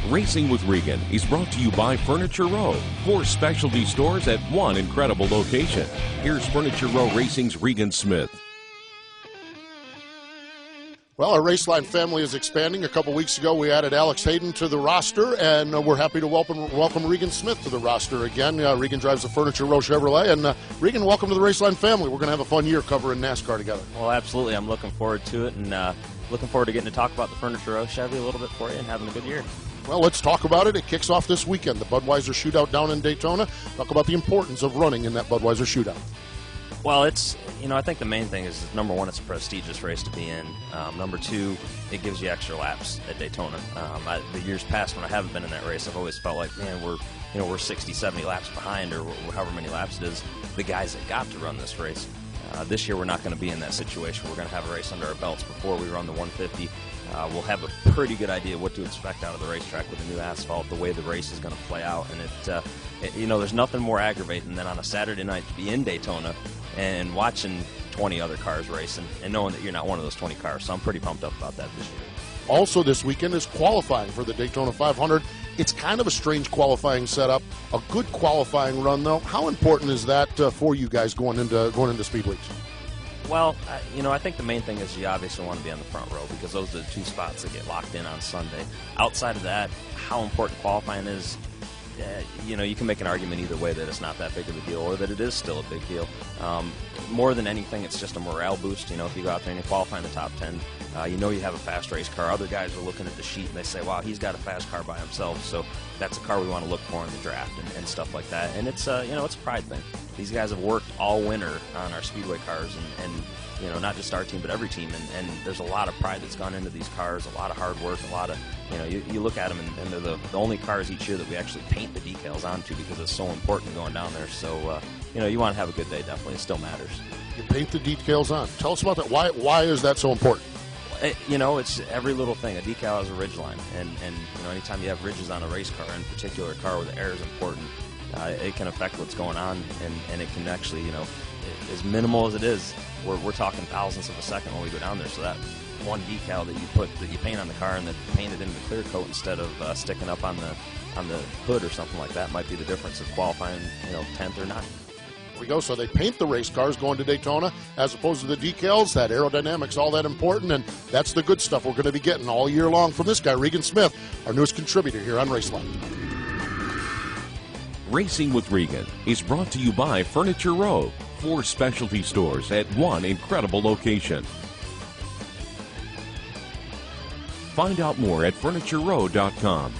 Racing with Regan is brought to you by Furniture Row, 4 specialty stores at one incredible location. Here's Furniture Row Racing's Regan Smith. Well, our Raceline family is expanding. A couple weeks ago, we added Alex Hayden to the roster, and we're happy to welcome Regan Smith to the roster again. Regan drives the Furniture Row Chevrolet, and Regan, welcome to the Raceline family. We're going to have a fun year covering NASCAR together. Well, absolutely. I'm looking forward to it, and looking forward to getting to talk about the Furniture Row Chevy a little bit for you and having a good year. Well, let's talk about it. It kicks off this weekend, the Budweiser Shootout down in Daytona. Talk about the importance of running in that Budweiser Shootout. Well, I think the main thing is, number one, it's a prestigious race to be in. Number two, it gives you extra laps at Daytona. The years past when I haven't been in that race, I've always felt like, man, we're 60, 70 laps behind, or however many laps it is, the guys that got to run this race. This year, we're not going to be in that situation. We're going to have a race under our belts before we run the 150. We'll have a pretty good idea what to expect out of the racetrack with the new asphalt, the way the race is going to play out. And there's nothing more aggravating than on a Saturday night to be in Daytona and watching 20 other cars racing and knowing that you're not one of those 20 cars. So I'm pretty pumped up about that this year. Also this weekend is qualifying for the Daytona 500. It's kind of a strange qualifying setup, a good qualifying run though. How important is that for you guys going into Speed Weeks? Well, I think the main thing is you obviously want to be on the front row because those are the 2 spots that get locked in on Sunday. Outside of that, how important qualifying is, you can make an argument either way that it's not that big of a deal or that it is still a big deal. More than anything, it's just a morale boost. If you go out there and you qualify in the top 10, you have a fast race car. Other guys are looking at the sheet and they say, wow, he's got a fast car by himself. So that's a car we want to look for in the draft and stuff like that. And it's it's a pride thing. These guys have worked all winter on our Speedway cars and not just our team, but every team. And there's a lot of pride that's gone into these cars, a lot of hard work, a lot of, you look at them and they're the only cars each year that we actually paint the decals onto because it's so important going down there. So, you want to have a good day, definitely. It still matters. You paint the decals on. Tell us about that. Why is that so important? It's every little thing. A decal is a ridge line. And anytime you have ridges on a race car, in particular a car where the air is important, it can affect what's going on, and it can actually, as minimal as it is, we're talking thousandths of a second when we go down there. So that one decal that you paint on the car and then paint it into the clear coat instead of sticking up on the hood or something like that might be the difference of qualifying, 10th or 9th. There we go. So they paint the race cars going to Daytona as opposed to the decals. That aerodynamics, all that important, and that's the good stuff we're going to be getting all year long from this guy, Regan Smith, our newest contributor here on Raceline. Racing with Regan is brought to you by Furniture Row, 4 specialty stores at one incredible location. Find out more at FurnitureRow.com.